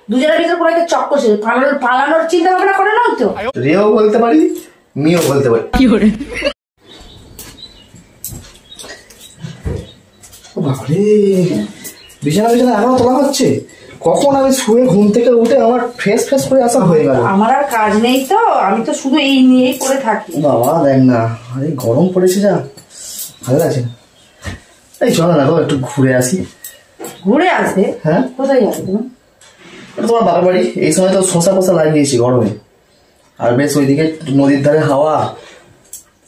দুজনের ভিতরে কোনো একটা চক্কর ছিল, পালানোর চিন্তা ভাবনা করে নাও তো। রেও বলতে পারি, মিও বলতে পারি। কি করে বাবারে, বিছানা এখনো তোলা হচ্ছে? কখন আমি শুয়ে ঘুম থেকে উঠে আমার ফ্রেশ করে আসা হয়ে গেল। আমার আর কাজ নেই তো, আমি তো শুধু এই নিয়েই পড়ে থাকি। বাবা দেখ না, আরে গরম পড়েছে যা, ভালো লাগছে না। এই চলো না একটু ঘুরে আসি। ঘুরে আসবে? হ্যাঁ। কোথায় যাবে তুমি? তোমার বাবার বাড়ি। এই সময় তো শশা লাগিয়েছি গরমে, আর বেশ ওইদিকে নদীর ধারে হাওয়া,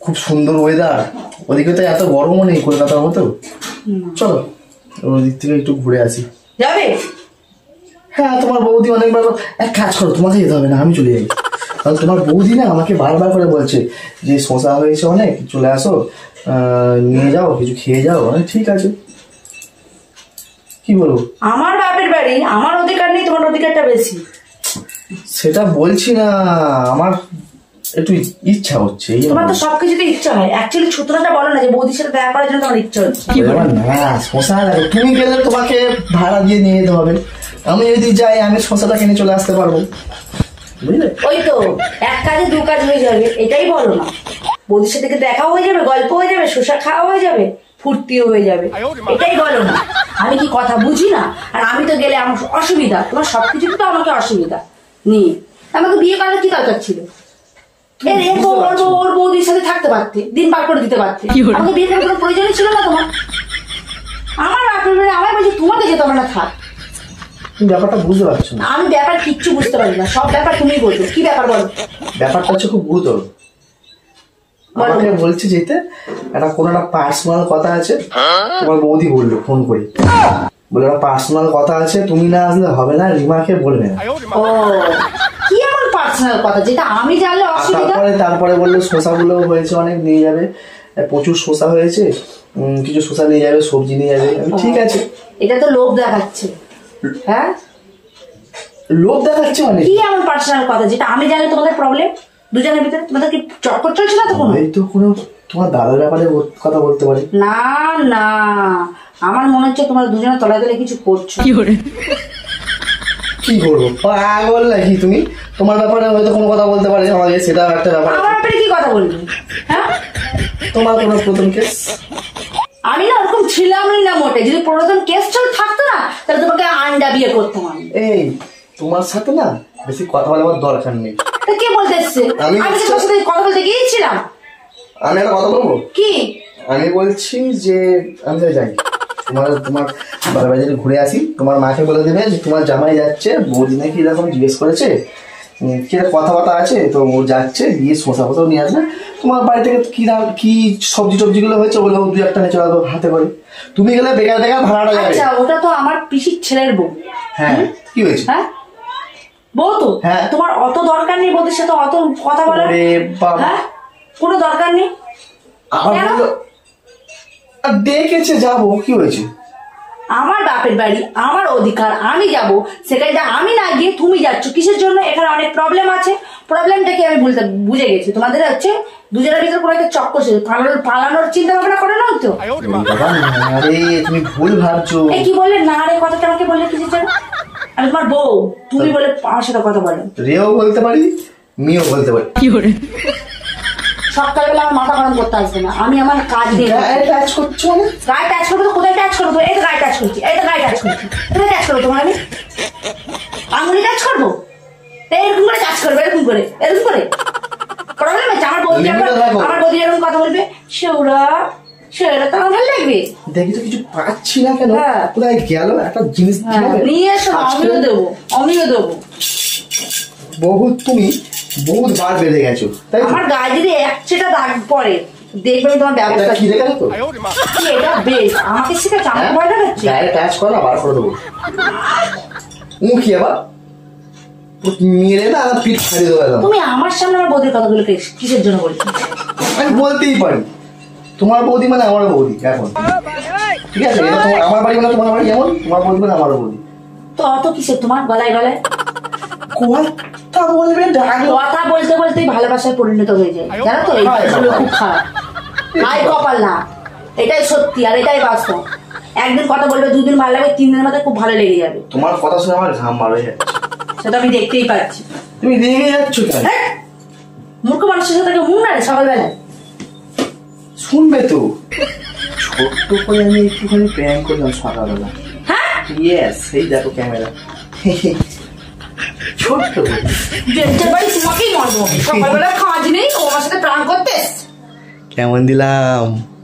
খুব সুন্দর ওয়েদার। ওদিকে তো এত গরমও নেই কলকাতার মতো। চলো ওদিক থেকে একটু ঘুরে আসি। যাবে? হ্যাঁ, তোমার বৌদি অনেকবার এক কাজ করো, তোমাকে যেতে হবে না, আমি চলে যাই। কারণ তোমার বৌদি না আমাকে বারবার করে বলছে যে শশা হয়েছে অনেক, চলে আসো, নিয়ে যাও, কিছু খেয়ে যাও। ঠিক আছে, কি বলবো? আমার বাপের বাড়ি, আমার অধিকার নেই, তোমার অধিকারটা বেশি। সেটা বলছি না, আমার একটু ইচ্ছা হচ্ছে। তোমার তো সবকিছুতে ইচ্ছা হয়, অ্যাকচুয়ালি সূত্রটা বলো না যে বৌদির সাথে দেখা করার জন্য তোমার ইচ্ছা হচ্ছে। না, শশা লাগে, তুমি গেলে তোমাকে ভাড়া দিয়ে নিয়ে যেতে হবে। আমি যদি যাই, আমি শশাটা কিনে চলে আসতে পারবো, বুঝলে? ওই তো, এক কাজে দু কাজ হয়ে যাবে, এটাই বলো না। বৌদির সাথে দেখাও হয়ে যাবে, গল্প হয়ে যাবে, শশা খাওয়া হয়ে যাবে, ফুর্তিও হয়ে যাবে, এটাই বলো না। আমি কি কথা বুঝি না? আর আমি তো গেলে আমার অসুবিধা, তোমার সবকিছুতে তো আমাকে অসুবিধা নিয়ে। আমাকে বিয়ে করার কি দরকার ছিল? ওর বৌদির সাথে থাকতে পারতে, দিন পার করে দিতে পারতে, আমাকে বিয়ে করার কোনো প্রয়োজনই ছিল না তোমার। আমার বাপের বাড়ি আমার বলছি তোমাকে যেতে হবে না, থাক। ব্যাপারটা বুঝতে পারছো না? আমি ব্যাপার কিচ্ছু বুঝতে পারি না, সব ব্যাপার তুমি বলছো। কি ব্যাপার বলো? ব্যাপারটা হচ্ছে খুব গুরুতর। আমাকে বলছে যেতে, কোনো একটা পার্সোনাল কথা আছে। তোমার বৌদি বললো ফোন করে, বলে একটা পার্সোনাল কথা আছে, তুমি না আসলে হবে না, রিমাকে বলবে না। ও, কি এমন পার্সোনাল কথা যেটা আমি জানলে অসুবিধা? তারপরে বললো শশাগুলো হয়েছে অনেক, নিয়ে যাবে, প্রচুর শশা হয়েছে, কিছু শশা নিয়ে যাবে, সবজি নিয়ে যাবে। ঠিক আছে। এটা তো লোভ দেখাচ্ছে। হ্যাঁ, লোভ দেখাচ্ছে মানে? কি এমন পার্সোনাল কথা যেটা আমি জানলে তোমাদের প্রবলেম? দুজনের ভিতরে তোমাদের কি চক্কর চলছে না তো কোনো? এই তো কোনো তোমার দাদার ব্যাপারে কথা বলতে পারি না। না, আমার মনে হচ্ছে তোমরা দুজনে তলায় কিছু করছো। কি করে? কি করবো, পাগল নাকি তুমি? তোমার ব্যাপারে হয়তো কোনো কথা বলতে পারি আমাকে, সেটা একটা ব্যাপার। আমার ব্যাপারে কি কথা বলবি? হ্যাঁ, তোমার কোনো প্রথম কেস? আমি না ওরকম ছিলামই না মোটে। যদি প্রথম কেস চল থাকতো না, তাহলে তোমাকে আন্ডা বিয়ে করতাম আমি। এই তোমার সাথে না বেশি কথা বলে আমার দরকার নেই। কে বলতে এসছে? আমি তোমার সাথে কথা বলতে গিয়েছিলাম। আমি একটা কথা বলবো কি? আমি বলছি যে আমি যাই, তোমার বাবার বাড়ি ঘুরে আসি। তোমার মাকে বলে দেবে যে তোমার জামাই যাচ্ছে, বৌদি নাকি এরকম জিজ্ঞেস করেছে, কি কথাবার্তা আছে, তো ও যাচ্ছে, গিয়ে শশা ফসাও নিয়ে আসবে। তোমার বাড়ি থেকে কি সবজি টবজিগুলো হয়েছে ওগুলো দু একটা নিয়ে চলে হাতে করে। তুমি গেলে বেকার ভাড়াটা যাবে। আচ্ছা, ওটা তো আমার পিসির ছেলের বউ। হ্যাঁ, কি হয়েছে? হ্যাঁ, বউ তো। হ্যাঁ, তোমার অত দরকার নেই বৌদির সাথে অত কথা বলার। হ্যাঁ, কোনো দরকার নেই। দেখেছে যাবো, কি হয়েছে? আমার বাপের বাড়ি, আমার অধিকার, আমি যাব। সেখানটা আমি না গিয়ে তুমি যাচ্ছ কিসের জন্য? এখানে অনেক প্রবলেম আছে, প্রবলেমটাকে আমি বুঝে গেছি। তোমাদের হচ্ছে দুজনের ভিতরে কোনো একটা চক্কর ছিল, পালানোর চিন্তা ভাবনা করে নাও তো। আরে তুমি ভুল ভাবছো। এই কি বললে না রে কথাটা আমাকে বললে কিসের জন্য? আমি তোমার বউ, তুমি বলে আমার সাথে কথা বলো। রেও বলতে পারি, মিও বলতে পারি। কি করে? সকালবেলা আমার মাথা গরম করতে আসবে না, আমি আমার কাজ দিয়ে টাচ করছো। গায়ে টাচ করবো তো? কোথায় টাচ করবো? এই তো গায়ে টাচ করছি, এই তো গায়ে টাচ করছি। কোথায় টাচ করবো তোমার? আমি আঙুলি টাচ করবো? এরকম করে টাচ করবে, এরকম করে প্রবলেম আছে। আমার বৌদি এরকম কথা বলবে, সেটা তো আমার ভালো লাগবে। দেখি তো কিছু পাচ্ছি না কেন, কোথায় গেল একটা জিনিস নিয়ে এসো, আমিও দেবো। তুমি বহুত বার বেড়ে গেছো। আমার গায়ে যদি এক চেটা দাগ পড়ে দেখবে তোমার ব্যবস্থা কি। দেখে তো এটা বেশ আমাকে শিখেছে, আমার ভয় লাগাচ্ছে। টাচ করো না, বার করে দেবো। কি আবার মেরে না পিঠ ছাড়িয়ে দেবো। তুমি আমার সামনে আমার বৌদির কথাগুলো কিসের জন্য বলছো? আমি বলতেই পারি, তোমার বৌদি মানে আমার বৌদি এখন, ঠিক আছে? আমার বাড়ি মানে তোমার বাড়ি, যেমন তোমার বৌদি মানে আমার বৌদি। তো অত কিসের তোমার গলায় কথা বলবে? কথা বলতে বলতেই ভালোবাসায় পরিণত হয়ে যায়, জানো তো? এই খুব খারাপ, হাই কপাল না, এটাই সত্যি আর এটাই বাস্তব। একদিন কথা বলবে, দুদিন ভালো লাগবে, 3 দিনের মধ্যে খুব ভালো লেগে যাবে। তোমার কথা শুনে আমার ঘাম বার হয়ে যাচ্ছে। সেটা আমি দেখতেই পাচ্ছি। তুমি রেগে যাচ্ছ কেন? হ্যাঁ, মূর্খ মানুষের সাথে মুখ না রে সকালবেলায়। শুনবে তো, ছোট্ট করে আমি একটুখানি প্র্যাঙ্ক করলাম সকালবেলা। হ্যাঁ, ইয়েস, এই দেখো ক্যামেরা। ছোট্ট করে। দেখতে পারি তোমাকেই মারবো। সকালবেলা কাজ নেই, ও আমার সাথে প্রাণ করতে এসছে। কেমন দিলাম?